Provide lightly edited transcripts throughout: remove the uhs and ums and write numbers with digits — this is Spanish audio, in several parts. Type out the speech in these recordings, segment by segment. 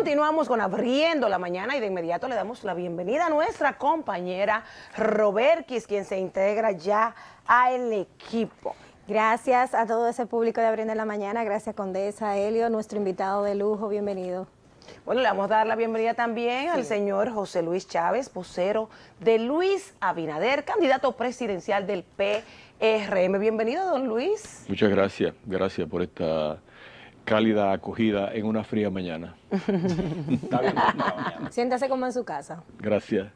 continuamos con Abriendo la Mañana y de inmediato le damos la bienvenida a nuestra compañera Roberkis, quien se integra ya al equipo. Gracias a todo ese público de Abriendo la Mañana, gracias Condesa, Helio, nuestro invitado de lujo, bienvenido. Bueno, le vamos a dar la bienvenida también al señor José Luis Chávez, vocero de Luis Abinader, candidato presidencial del PRM. Bienvenido, don Luis. Muchas gracias, gracias por esta cálida acogida en una fría mañana. Está bien, mañana. Siéntase como en su casa. Gracias.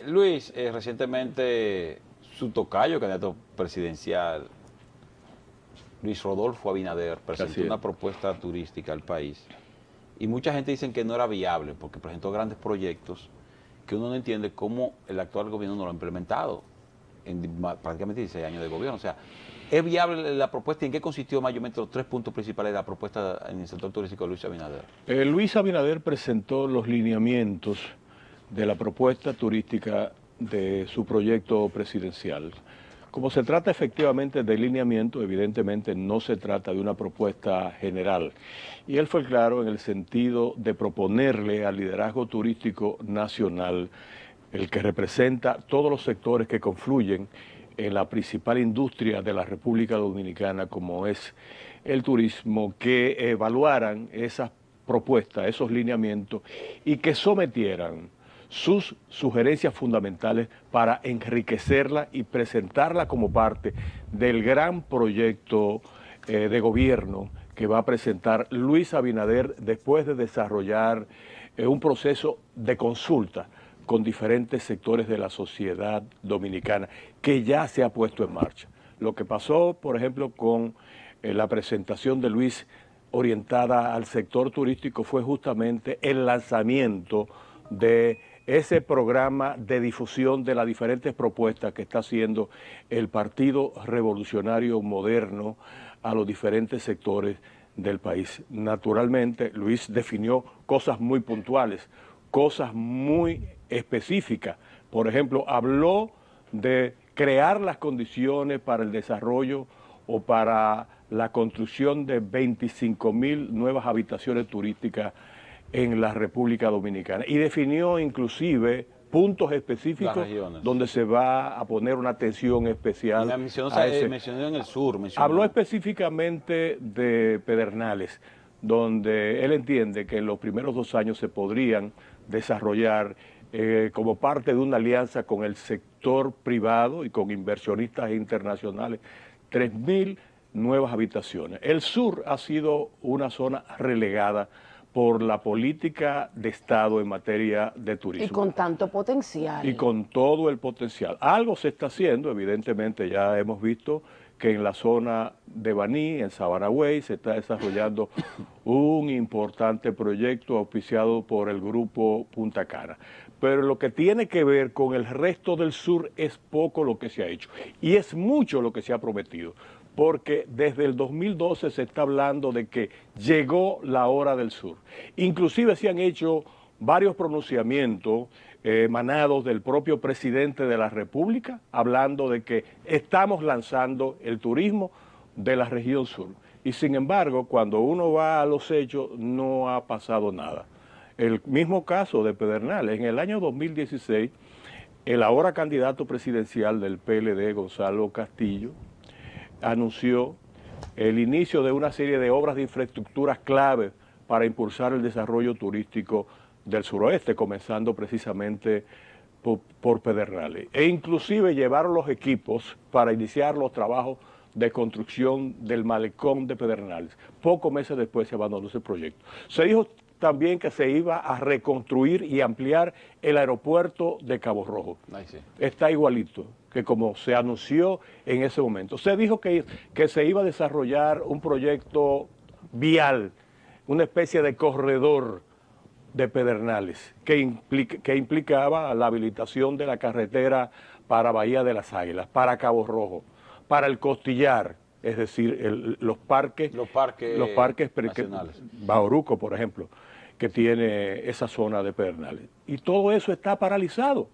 Luis, recientemente su tocayo, candidato presidencial, Luis Rodolfo Abinader, presentó una propuesta turística al país. Y mucha gente dice que no era viable porque presentó grandes proyectos que uno no entiende cómo el actual gobierno no lo ha implementado en prácticamente 16 años de gobierno. O sea, ¿es viable la propuesta y en qué consistió mayormente los 3 puntos principales de la propuesta en el sector turístico de Luis Abinader? Luis Abinader presentó los lineamientos de la propuesta turística de su proyecto presidencial. Como se trata efectivamente de lineamiento, evidentemente no se trata de una propuesta general. Y él fue claro en el sentido de proponerle al liderazgo turístico nacional, el que representa todos los sectores que confluyen en la principal industria de la República Dominicana, como es el turismo, que evaluaran esas propuestas, esos lineamientos y que sometieran sus sugerencias fundamentales para enriquecerla y presentarla como parte del gran proyecto de gobierno que va a presentar Luis Abinader después de desarrollar un proceso de consulta con diferentes sectores de la sociedad dominicana que ya se ha puesto en marcha. Lo que pasó, por ejemplo, con la presentación de Luis orientada al sector turístico fue justamente el lanzamiento de ese programa de difusión de las diferentes propuestas que está haciendo el Partido Revolucionario Moderno a los diferentes sectores del país. Naturalmente, Luis definió cosas muy puntuales, cosas muy específicas. Por ejemplo, habló de crear las condiciones para el desarrollo o para la construcción de 25,000 nuevas habitaciones turísticas en la República Dominicana y definió inclusive puntos específicos donde se va a poner una atención especial. Mencionó en el sur. Habló específicamente de Pedernales, donde él entiende que en los primeros 2 años se podrían desarrollar como parte de una alianza con el sector privado y con inversionistas internacionales 3,000 nuevas habitaciones. El sur ha sido una zona relegada por la política de Estado en materia de turismo. Y con tanto potencial. Y con todo el potencial. Algo se está haciendo, evidentemente ya hemos visto que en la zona de Baní, en Sabaragüey, se está desarrollando un importante proyecto auspiciado por el grupo Punta Cana. Pero lo que tiene que ver con el resto del sur es poco lo que se ha hecho. Y es mucho lo que se ha prometido. Porque desde el 2012 se está hablando de que llegó la hora del sur. Inclusive se han hecho varios pronunciamientos emanados del propio presidente de la República, hablando de que estamos lanzando el turismo de la región sur. Y sin embargo, cuando uno va a los hechos, no ha pasado nada. El mismo caso de Pedernales. En el año 2016, el ahora candidato presidencial del PLD, Gonzalo Castillo, anunció el inicio de una serie de obras de infraestructuras clave para impulsar el desarrollo turístico del suroeste, comenzando precisamente por Pedernales. E inclusive llevaron los equipos para iniciar los trabajos de construcción del malecón de Pedernales. Pocos meses después se abandonó ese proyecto. Se dijo también que se iba a reconstruir y ampliar el aeropuerto de Cabo Rojo. Sí. Está igualito que como se anunció en ese momento. Se dijo que se iba a desarrollar un proyecto vial, una especie de corredor de Pedernales, que implicaba la habilitación de la carretera para Bahía de las Águilas, para Cabo Rojo, para el Costillar, es decir, los parques nacionales. Bauruco, por ejemplo, que tiene esa zona de Pedernales. Y todo eso está paralizado.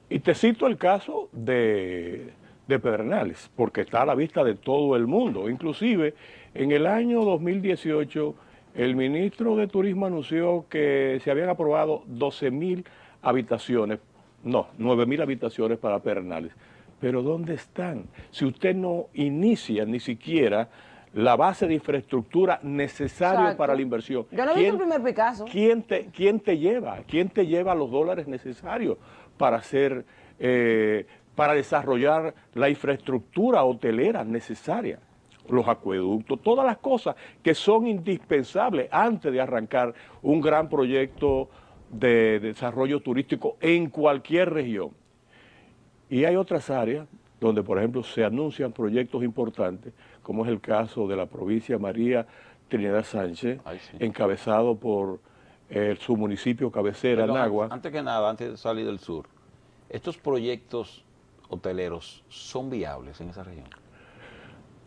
Y te cito el caso de Pedernales, porque está a la vista de todo el mundo. Inclusive, en el año 2018, El ministro de Turismo anunció que se habían aprobado 12.000 habitaciones, no, 9.000 habitaciones para Pedernales. Pero ¿dónde están? Si usted no inicia ni siquiera la base de infraestructura necesaria Exacto. para la inversión. Yo no he visto el primer Picasso. ¿Quién te lleva? ¿Quién te lleva los dólares necesarios para hacer, para desarrollar la infraestructura hotelera necesaria? Los acueductos, todas las cosas que son indispensables antes de arrancar un gran proyecto de desarrollo turístico en cualquier región. Y hay otras áreas donde, por ejemplo, se anuncian proyectos importantes, como es el caso de la provincia María Trinidad Sánchez, Sí. encabezado por su municipio cabecera, Perdón, Nagua. Antes que nada, antes de salir del sur, ¿estos proyectos hoteleros son viables en esa región?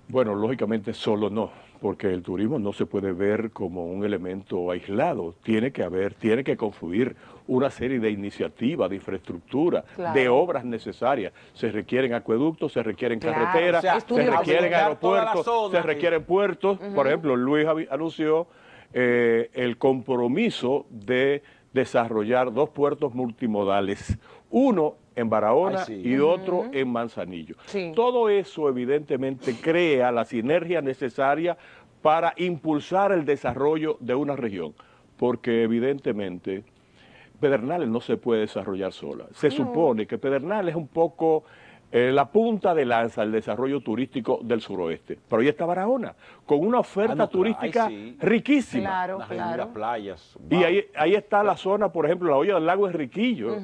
Bueno, lógicamente solo no, porque el turismo no se puede ver como un elemento aislado. Tiene que confluir una serie de iniciativas, de infraestructura, Claro. de obras necesarias. Se requieren acueductos, se requieren Claro, carreteras, o sea, se estudios requieren habilitar toda la aeropuertos, zona. se requieren puertos. Por ejemplo, Luis anunció el compromiso de desarrollar 2 puertos multimodales, uno en Barahona Ay, sí. y otro en Manzanillo. Sí. Todo eso evidentemente crea la sinergia necesaria para impulsar el desarrollo de una región, porque evidentemente Pedernales no se puede desarrollar sola. Se supone que Pedernales es un poco la punta de lanza del desarrollo turístico del suroeste, pero ahí está Barahona, con una oferta no, claro, turística ahí sí. riquísima. Claro, Una región de claro. las playas. Y wow. ahí está la zona, por ejemplo, la olla del lago Enriquillo,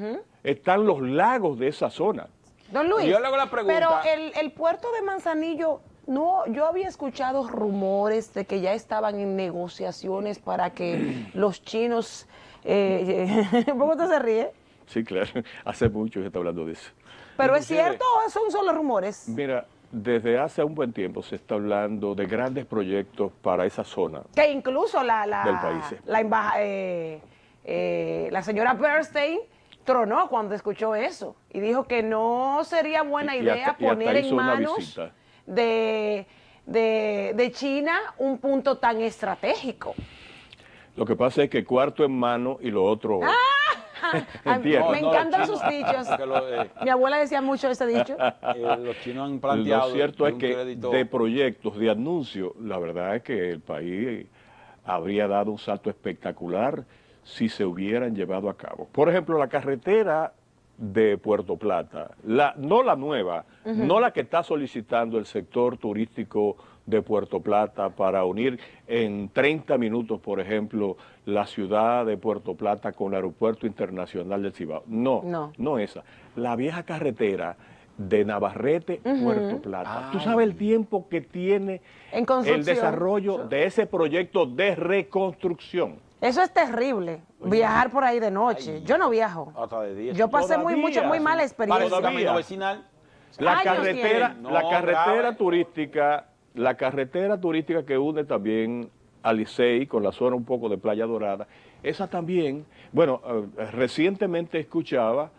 están los lagos de esa zona. Don Luis, Yo le hago la pregunta. pero el puerto de Manzanillo, no, yo había escuchado rumores de que ya estaban en negociaciones para que los chinos... ¿Por qué usted se ríe? Sí, claro, hace mucho que se está hablando de eso. ¿Pero es Inclusive- cierto o son solo rumores? Mira, desde hace un buen tiempo se está hablando de grandes proyectos para esa zona. Que incluso Del país. la señora Bernstein tronó cuando escuchó eso y dijo que no sería buena Y idea hasta poner hizo en una manos visita. de China un punto tan estratégico. Lo que pasa es que cuarto en mano y lo otro en tierra. Me No, encantan los sus chinos, dichos. porque Mi abuela decía mucho ese dicho. los chinos han planteado. Lo cierto es un que crédito- de proyectos, de anuncios, la verdad es que el país habría dado un salto espectacular si se hubieran llevado a cabo. Por ejemplo, la carretera de Puerto Plata, no la nueva, no la que está solicitando el sector turístico de Puerto Plata para unir en 30 minutos, por ejemplo, la ciudad de Puerto Plata con el aeropuerto internacional del Cibao. No esa. La vieja carretera de Navarrete, Puerto Plata. Tú sabes el tiempo que tiene En el construcción. desarrollo de ese proyecto de reconstrucción. Eso es terrible, viajar por ahí de noche. Ay. Yo no viajo. Hasta de 10. Yo pasé muy Todavía, mala Parece experiencia. camino vecinal. La Años carretera, tiene. No, la carretera grave. turística, la carretera turística que une también a Licey con la zona un poco de Playa Dorada, esa también, bueno, recientemente escuchaba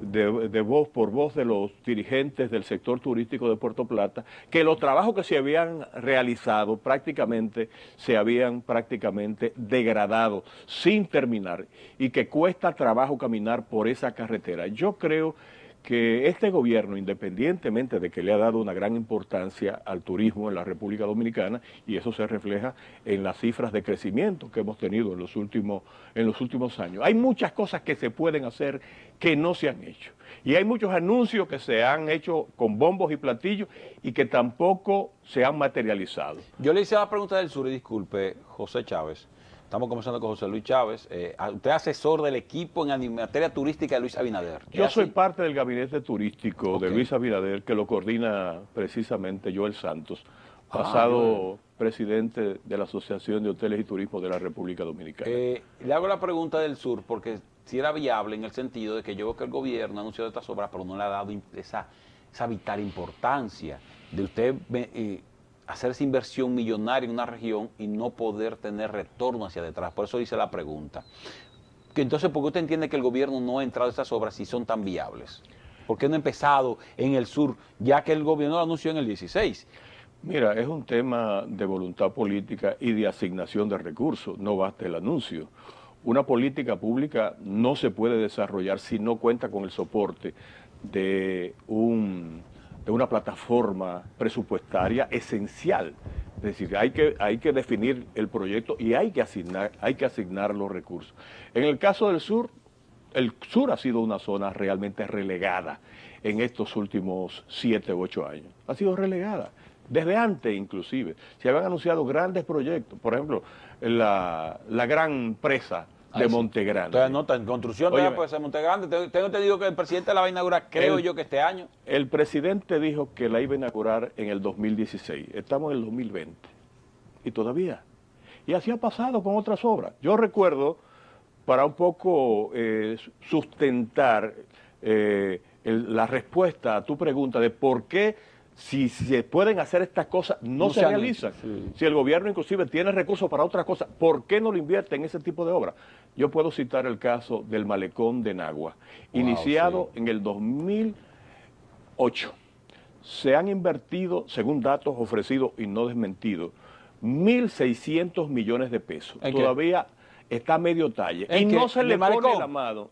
de voz por voz de los dirigentes del sector turístico de Puerto Plata que los trabajos que se habían realizado prácticamente se habían degradado sin terminar y que cuesta trabajo caminar por esa carretera. Yo creo que este gobierno, independientemente de que le ha dado una gran importancia al turismo en la República Dominicana, y eso se refleja en las cifras de crecimiento que hemos tenido en los últimos años, hay muchas cosas que se pueden hacer que no se han hecho. Y hay muchos anuncios que se han hecho con bombos y platillos y que tampoco se han materializado. Yo le hice la pregunta del sur y disculpe, José Chávez. Estamos conversando con José Luis Chávez. Usted es asesor del equipo en materia turística de Luis Abinader. Yo ¿Es soy así? parte del gabinete turístico Ok. de Luis Abinader, que lo coordina precisamente Joel Santos, Ah, pasado presidente de la Asociación de Hoteles y Turismo de la República Dominicana. Le hago la pregunta del sur porque si era viable en el sentido de que yo veo que el gobierno ha anunciado estas obras, pero no le ha dado esa vital importancia de usted hacer esa inversión millonaria en una región y no poder tener retorno hacia detrás. Por eso hice la pregunta. Que entonces, ¿por qué usted entiende que el gobierno no ha entrado a estas obras si son tan viables? ¿Por qué no ha empezado en el sur, ya que el gobierno lo anunció en el 16? Mira, es un tema de voluntad política y de asignación de recursos, no basta el anuncio. Una política pública no se puede desarrollar si no cuenta con el soporte de una plataforma presupuestaria esencial. Es decir, hay que definir el proyecto y hay que asignar los recursos. En el caso del sur, el sur ha sido una zona realmente relegada en estos últimos 7 u 8 años. Ha sido relegada. Desde antes, inclusive, se habían anunciado grandes proyectos. Por ejemplo, la gran presa de Monte Grande. Entonces, no está en construcción, Oye, todavía puede ser Monte Grande. Tengo entendido que el presidente la va a inaugurar, creo yo, que este año. El presidente dijo que la iba a inaugurar en el 2016. Estamos en el 2020. Y todavía. Y así ha pasado con otras obras. Yo recuerdo, para un poco sustentar la respuesta a tu pregunta de por qué si se pueden hacer estas cosas, no se realizan. Sí. Si el gobierno inclusive tiene recursos para otras cosas, ¿por qué no lo invierte en ese tipo de obras? Yo puedo citar el caso del malecón de Nagua, iniciado en el 2008. Se han invertido, según datos ofrecidos y no desmentidos, 1.600 millones de pesos. ¿En qué? Todavía está a medio talle. Y ¿En qué? no se ¿En le el pone malecón? la mano,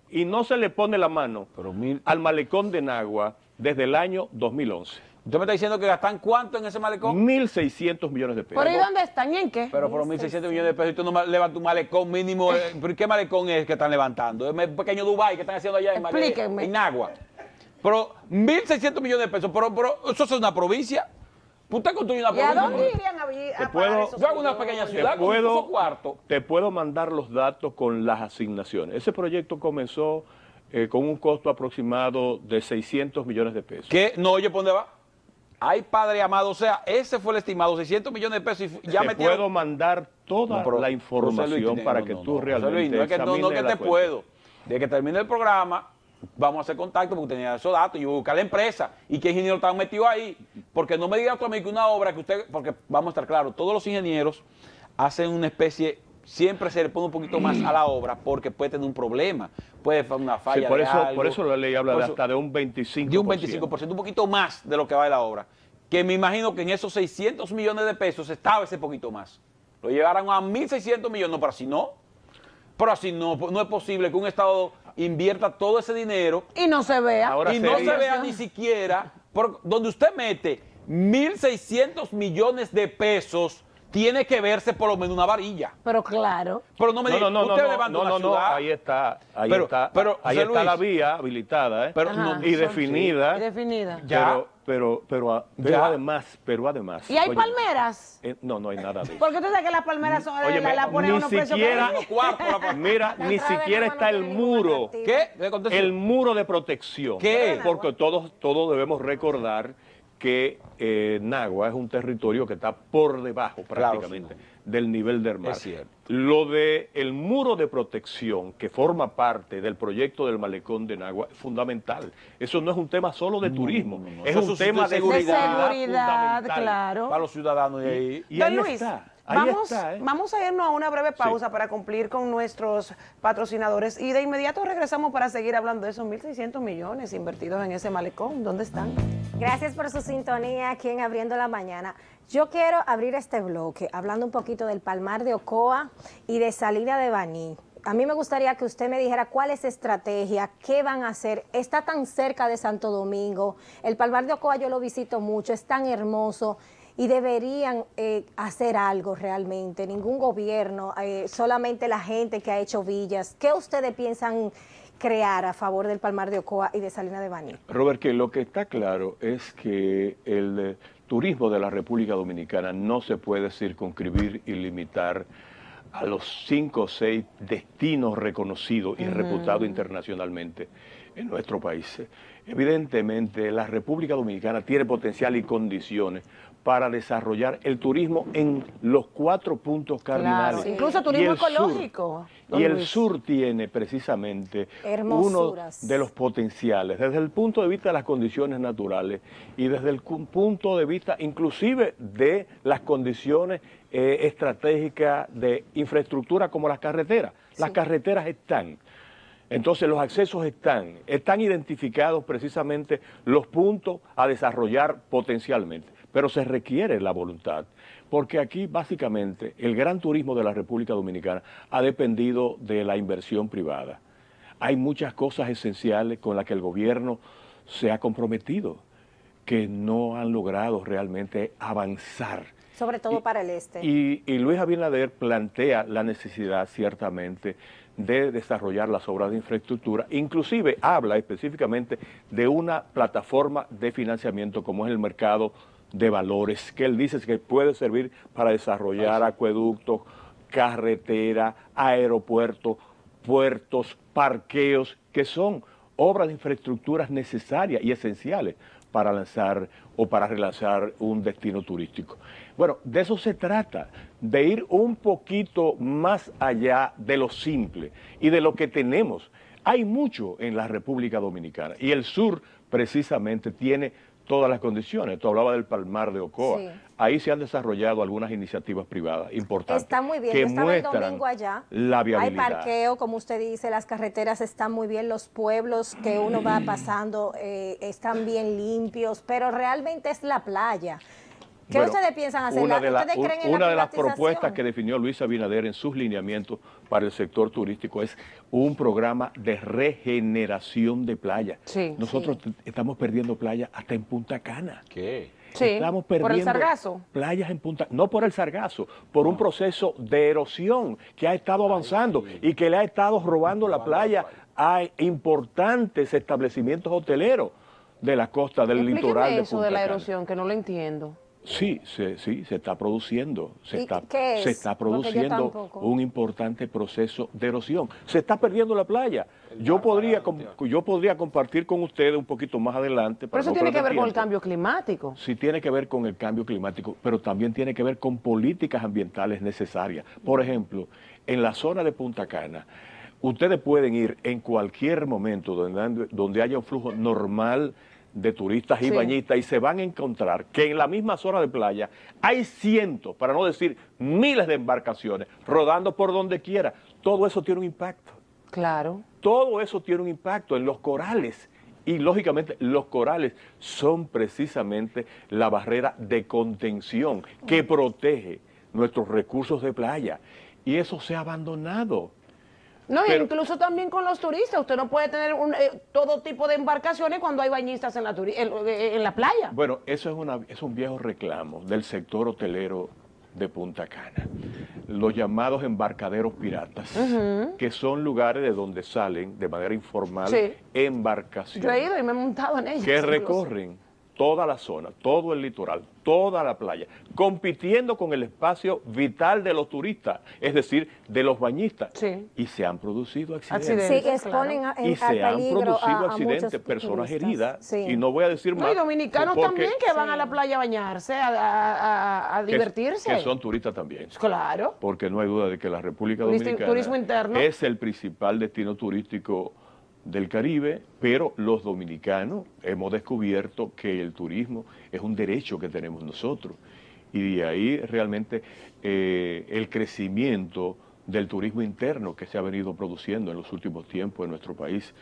Pero al malecón de Nagua desde el año 2011. ¿Usted me está diciendo que gastan cuánto en ese malecón? 1.600 millones de pesos. ¿Por ahí dónde están y en qué? Pero por 1.600 millones de pesos y tú no levantas un malecón mínimo. ¿Pero qué malecón es que están levantando? ¿Es un pequeño Dubái que están haciendo allá Explíquenme. en Nagua? Pero 1.600 millones de pesos, pero eso es una provincia. Usted construye una ¿Y a provincia. dónde irían a Te pagar puedo- esos Yo hago una millones? pequeña ciudad con esos cuartos. Te puedo mandar los datos con las asignaciones. Ese proyecto comenzó con un costo aproximado de 600 millones de pesos. ¿Qué? No, oye, ¿por dónde va? Ay, padre amado, o sea, ese fue el estimado, 600 millones de pesos y ya Te metieron... puedo mandar toda No, pero, la José información Luis, para no, que no, tú no, realmente José Luis, no es que, no examines que la te cuenta. puedo. De que termine el programa, vamos a hacer contacto porque tenía esos datos y yo voy a buscar la empresa y qué ingeniero están metidos ahí. Porque no me digas tú a mí que una obra que usted, porque vamos a estar claros, todos los ingenieros hacen una especie, siempre se le pone un poquito más a la obra porque puede tener un problema, puede haber una Sí, falla por de eso, algo. por eso la ley habla Por de eso- hasta de un 25%. de un 25%, un poquito más de lo que vale la obra. Que me imagino que en esos 600 millones de pesos estaba ese poquito más. Lo llevaron a 1.600 millones, no, pero así no es posible que un Estado invierta todo ese dinero Y no se vea. Ahora y no sería- se vea ni siquiera, donde usted mete 1.600 millones de pesos, tiene que verse por lo menos una varilla. Pero claro. Pero no me diga, usted levanta una ciudad, ahí está, ahí Pero- está, pero, ahí José está la Luis, vía habilitada, pero Ajá. no- y son- definida, Definida. Ya. pero Ya. además, ¿Y hay oye, palmeras? no hay nada de eso. Porque tú sabes que las palmeras son, Óyeme, la ponen a ni unos precios siquiera- carísimos. cuarto la palmera. Mira, La ni entrada de siquiera Nagua está no el tiene ningún muro, atractivo. ¿qué? ¿Le contesté? el muro de protección. ¿Qué? Porque todos debemos recordar que Nagua es un territorio que está por debajo prácticamente del nivel del mar. Es cierto. Lo de el muro de protección que forma parte del proyecto del malecón de Nagua es fundamental. Eso no es un tema solo de turismo, no. es Eso un es tema de de De seguridad, seguridad, fundamental. claro. Para los ciudadanos de ahí. Y Don ahí Luis, está, ahí vamos, está, ¿eh? vamos a irnos a una breve pausa para cumplir con nuestros patrocinadores y de inmediato regresamos para seguir hablando de esos 1.600 millones invertidos en ese malecón. ¿Dónde están? Gracias por su sintonía aquí en Abriendo la Mañana. Yo quiero abrir este bloque hablando un poquito del Palmar de Ocoa y de Salina de Baní. A mí me gustaría que usted me dijera cuál es la estrategia, qué van a hacer. Está tan cerca de Santo Domingo. El Palmar de Ocoa yo lo visito mucho, es tan hermoso y deberían hacer algo realmente. Ningún gobierno, solamente la gente que ha hecho villas. ¿Qué ustedes piensan crear a favor del Palmar de Ocoa y de Salina de Baní? Robert, que lo que está claro es que el turismo de la República Dominicana no se puede circunscribir y limitar a los 5 o 6 destinos reconocidos y reputados internacionalmente en nuestro país. Evidentemente, la República Dominicana tiene potencial y condiciones para desarrollar el turismo en los 4 puntos cardinales. Claro, incluso Y turismo el sur- ecológico, don Y el Luis. sur tiene precisamente uno Hermosuras. de los potenciales, desde el punto de vista de las condiciones naturales y desde el punto de vista inclusive de las condiciones estratégicas de infraestructura como las carreteras. Las carreteras están. Entonces los accesos están identificados precisamente los puntos a desarrollar potencialmente. pero se requiere la voluntad, porque aquí básicamente el gran turismo de la República Dominicana ha dependido de la inversión privada. Hay muchas cosas esenciales con las que el gobierno se ha comprometido, que no han logrado realmente avanzar. Sobre todo para el este. Y Luis Abinader plantea la necesidad ciertamente de desarrollar las obras de infraestructura, inclusive habla específicamente de una plataforma de financiamiento como es el mercado de valores, que él dice que puede servir para desarrollar acueductos, carreteras, aeropuertos, puertos, parqueos, que son obras de infraestructuras necesarias y esenciales para lanzar o para relanzar un destino turístico. Bueno, de eso se trata, de ir un poquito más allá de lo simple y de lo que tenemos. Hay mucho en la República Dominicana y el sur precisamente tiene todas las condiciones. Tú hablabas del Palmar de Ocoa. Sí. Ahí se han desarrollado algunas iniciativas privadas importantes. Está muy bien, que yo estaba el muestran domingo allá. la viabilidad. Hay parqueo, como usted dice, las carreteras están muy bien, los pueblos que uno va pasando están bien limpios, pero realmente es la playa. ¿Qué Bueno, ustedes piensan hacer? Una de, ¿Ustedes creen en la una de las privatización? propuestas que definió Luis Abinader en sus lineamientos para el sector turístico es un programa de regeneración de playa. Sí, Nosotros estamos perdiendo playa hasta en Punta Cana. ¿Qué? Sí, Estamos perdiendo por el sargazo. playas en Punta, no por el sargazo, por un proceso de erosión que ha estado avanzando y que le ha estado robando la playa a importantes establecimientos hoteleros de la costa del Explíqueme litoral de eso Punta de la Cana. erosión, que no lo entiendo. Sí, se está produciendo, ¿Y qué es? se está Porque yo produciendo tampoco. un importante proceso de erosión. Se está perdiendo la playa. Yo podría compartir con ustedes un poquito más adelante. Pero para eso no tiene que perder ver con el tiempo. cambio climático. Sí tiene que ver con el cambio climático, pero también tiene que ver con políticas ambientales necesarias. Por ejemplo, en la zona de Punta Cana, ustedes pueden ir en cualquier momento donde haya un flujo normal de turistas y Sí. bañistas y se van a encontrar que en la misma zona de playa hay cientos, para no decir miles de embarcaciones rodando por donde quiera. Todo eso tiene un impacto. Claro. Todo eso tiene un impacto en los corales. Y lógicamente los corales son precisamente la barrera de contención que protege nuestros recursos de playa. Y eso se ha abandonado. No, Pero- incluso también con los turistas. Usted no puede tener todo tipo de embarcaciones cuando hay bañistas en la playa. Bueno, eso es un viejo reclamo del sector hotelero de Punta Cana. Los llamados embarcaderos piratas, que son lugares de donde salen de manera informal Sí. embarcaciones. Yo he ido y me he montado en ellas. que incluso. recorren toda la zona, todo el litoral, toda la playa, compitiendo con el espacio vital de los turistas, es decir, de los bañistas. Sí. Y se han producido accidentes. Accidentes. Sí, que exponen claro. Y al se han peligro producido a accidentes, muchos personas turistas. heridas, Sí. y no voy a decir No, más. y dominicanos porque- también que van Sí. a la playa a bañarse, a que- divertirse. Que son turistas también. Claro. Porque no hay duda de que la República Turismo Dominicana interno. es el principal destino turístico del Caribe, pero los dominicanos hemos descubierto que el turismo es un derecho que tenemos nosotros. Y de ahí realmente el crecimiento del turismo interno que se ha venido produciendo en los últimos tiempos en nuestro país.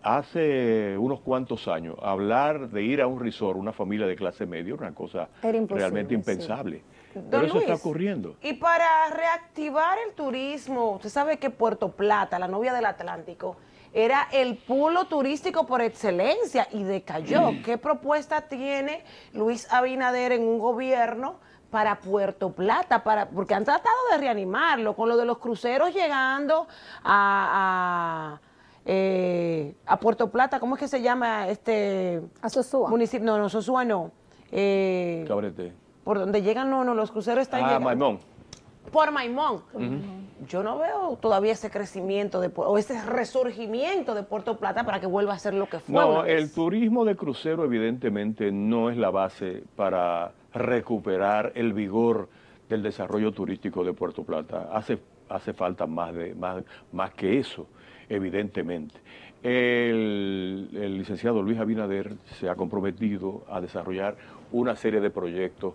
Hace unos cuantos años, hablar de ir a un resort, una familia de clase media, una cosa Era imposible, realmente sí. impensable. Don Pero eso está Luis, ocurriendo. Y para reactivar el turismo, usted sabe que Puerto Plata, la novia del Atlántico, era el polo turístico por excelencia y decayó. ¿Qué propuesta tiene Luis Abinader en un gobierno para Puerto Plata? Porque han tratado de reanimarlo con lo de los cruceros llegando a Puerto Plata. ¿Cómo es que se llama este A Sosúa. municipio? No, Sosúa no. Cabrete. Por donde llegan, no, los cruceros están llegando. Maimón. Por Maimón. Yo no veo todavía ese crecimiento o ese resurgimiento de Puerto Plata para que vuelva a ser lo que fue. No, una vez. el turismo de crucero evidentemente no es la base para recuperar el vigor del desarrollo turístico de Puerto Plata. Hace falta más que eso, evidentemente. El licenciado Luis Abinader se ha comprometido a desarrollar una serie de proyectos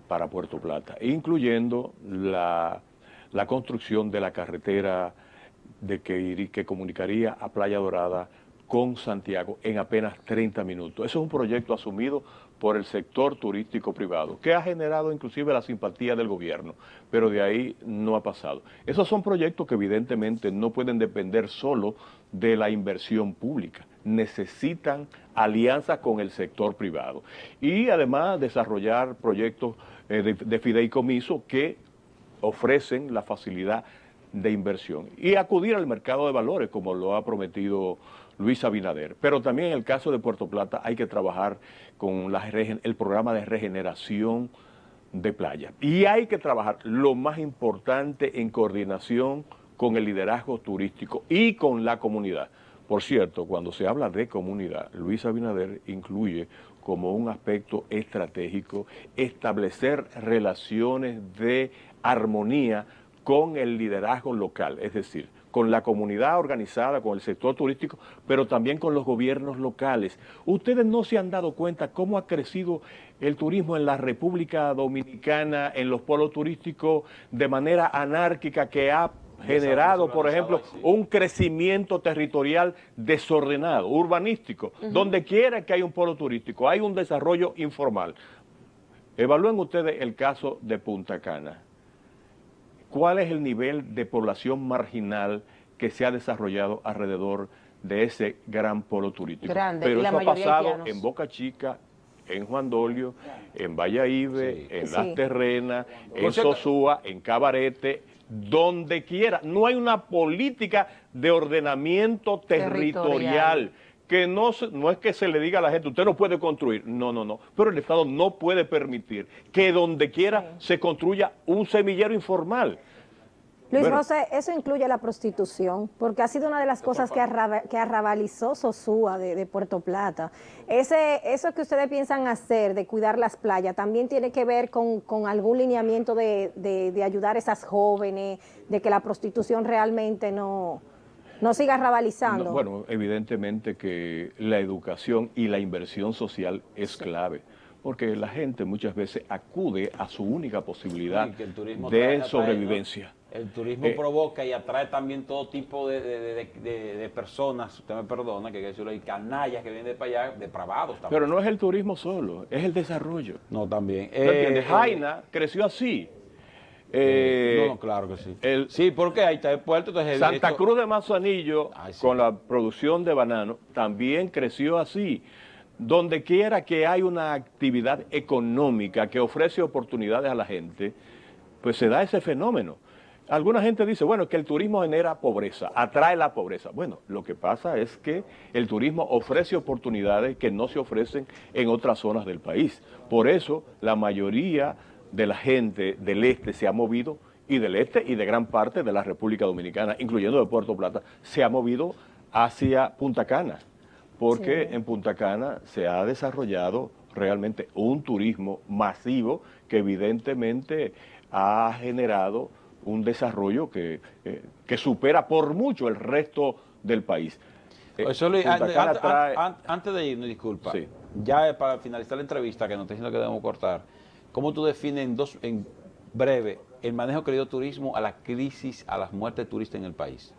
para Puerto Plata, incluyendo la construcción de la carretera que comunicaría a Playa Dorada con Santiago en apenas 30 minutos. Eso es un proyecto asumido por el sector turístico privado, que ha generado inclusive la simpatía del gobierno, pero de ahí no ha pasado. Esos son proyectos que evidentemente no pueden depender solo de la inversión pública, necesitan alianzas con el sector privado y además desarrollar proyectos de fideicomiso que ofrecen la facilidad de inversión y acudir al mercado de valores como lo ha prometido Luis Abinader. Pero también en el caso de Puerto Plata hay que trabajar con el programa de regeneración de playa. Y hay que trabajar, lo más importante, en coordinación con el liderazgo turístico y con la comunidad. Por cierto, cuando se habla de comunidad, Luis Abinader incluye como un aspecto estratégico establecer relaciones de armonía con el liderazgo local, es decir, con la comunidad organizada, con el sector turístico, pero también con los gobiernos locales. Ustedes no se han dado cuenta cómo ha crecido el turismo en la República Dominicana, en los polos turísticos, de manera anárquica, que ha generado, por ejemplo, un crecimiento territorial desordenado, urbanístico. Donde quiera que haya un polo turístico, hay un desarrollo informal. Evalúen ustedes el caso de Punta Cana. ¿Cuál es el nivel de población marginal que se ha desarrollado alrededor de ese gran polo turístico? Grande, pero y la eso ha mayoría pasado haitianos. en Boca Chica, en Juan Dolio, en Valladolid, en Las Terrenas, en Sosúa, en Cabarete, donde quiera. No hay una política de ordenamiento territorial. Que no es que se le diga a la gente, usted no puede construir, no, pero el Estado no puede permitir que donde quiera se construya un semillero informal. Luis José, eso incluye la prostitución, porque ha sido una de las cosas que arrabalizó Sosúa de Puerto Plata. Eso que ustedes piensan hacer, de cuidar las playas, también tiene que ver con algún lineamiento de ayudar a esas jóvenes, de que la prostitución realmente no siga arrabalizando. Bueno, evidentemente que la educación y la inversión social es clave, porque la gente muchas veces acude a su única posibilidad de sobrevivencia. ¿No? El turismo provoca y atrae también todo tipo de personas, usted me perdona, que hay canallas que vienen de para allá, depravados también. Pero no es el turismo solo, es el desarrollo. No, también. ¿No entiendes? Jaina creció así. No, claro que sí. Sí, porque ahí está el puerto. Entonces Santa Cruz de Manzanillo, con la producción de banano, también creció así. Donde quiera que hay una actividad económica que ofrece oportunidades a la gente, pues se da ese fenómeno. Alguna gente dice, bueno, que el turismo genera pobreza, atrae la pobreza. Bueno, lo que pasa es que el turismo ofrece oportunidades que no se ofrecen en otras zonas del país. Por eso, la mayoría de la gente del este se ha movido, y del este y de gran parte de la República Dominicana, incluyendo de Puerto Plata, se ha movido hacia Punta Cana, porque en Punta Cana se ha desarrollado realmente un turismo masivo que evidentemente ha generado un desarrollo que supera por mucho el resto del país. Antes de irnos, disculpa, sí, ya para finalizar la entrevista, que no estoy diciendo que debemos cortar, ¿cómo tú defines en breve el manejo que le dio turismo a la crisis, a las muertes de turistas en el país?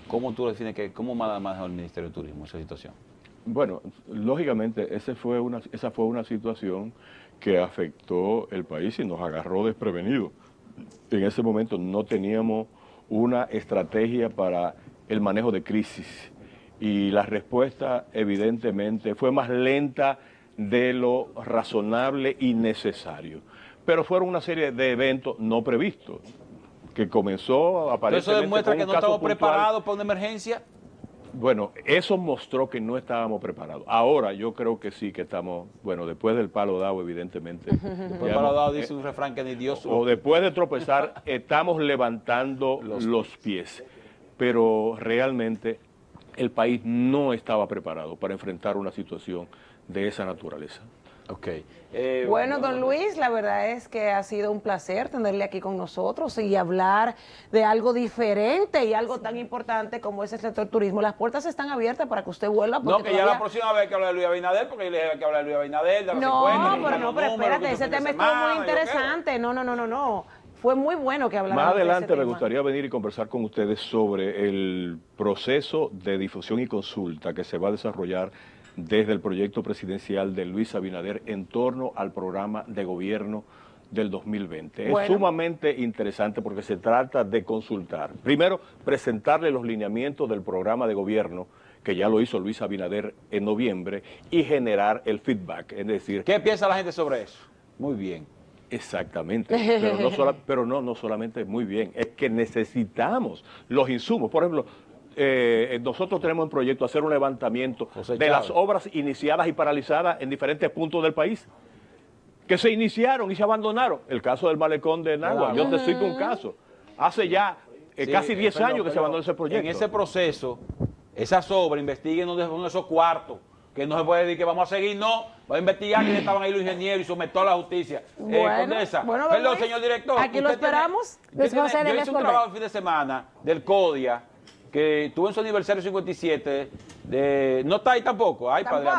¿Cómo tú defines cómo maneja el Ministerio de Turismo esa situación? Bueno, lógicamente esa fue una situación que afectó el país y nos agarró desprevenidos. En ese momento no teníamos una estrategia para el manejo de crisis y la respuesta evidentemente fue más lenta de lo razonable y necesario. Pero fueron una serie de eventos no previstos que comenzó aparentemente. ¿Eso demuestra con que un no caso estamos puntual. preparados para una emergencia? Bueno, eso mostró que no estábamos preparados. Ahora yo creo que sí que estamos, bueno, después del palo dado, evidentemente. Después del palo dado dice un refrán que ni Dios... O después de tropezar, estamos levantando los pies. Pero realmente el país no estaba preparado para enfrentar una situación de esa naturaleza. Ok. Bueno, don Luis, la verdad es que ha sido un placer tenerle aquí con nosotros y hablar de algo diferente y algo tan importante como es el sector turismo. Las puertas están abiertas para que usted vuelva. No, que ya la próxima vez que hablar de Luis Abinader, porque yo le dije que hablar de Luis Abinader, de los No, 50, pero espérate, ese tema estuvo muy interesante. No. fue muy bueno que hablaran Más de ese adelante me tema. gustaría venir y conversar con ustedes sobre el proceso de difusión y consulta que se va a desarrollar desde el proyecto presidencial de Luis Abinader en torno al programa de gobierno del 2020. Bueno. Es sumamente interesante porque se trata de consultar. Primero, presentarle los lineamientos del programa de gobierno, que ya lo hizo Luis Abinader en noviembre, y generar el feedback, es decir... ¿Qué piensa la gente sobre eso? Muy bien. Exactamente, pero no solamente muy bien, es que necesitamos los insumos. Por ejemplo, nosotros tenemos un proyecto hacer un levantamiento de las obras iniciadas y paralizadas en diferentes puntos del país, que se iniciaron y se abandonaron. El caso del malecón de Nagua, yo te cito un caso, hace ya casi 10 años que se abandonó ese proyecto. En ese proceso, esas obras, investiguen dónde son esos cuartos, que no se puede decir que vamos a seguir, no, va a investigar quiénes estaban ahí los ingenieros y someter a la justicia. Condesa, bueno, perdón, Luis, señor director. aquí lo usted tiene- esperamos. usted Luis tiene- José yo debe hice un volver. trabajo el fin de semana del CODIA, que tuvo en su aniversario 57, no está ahí tampoco, ay, padre.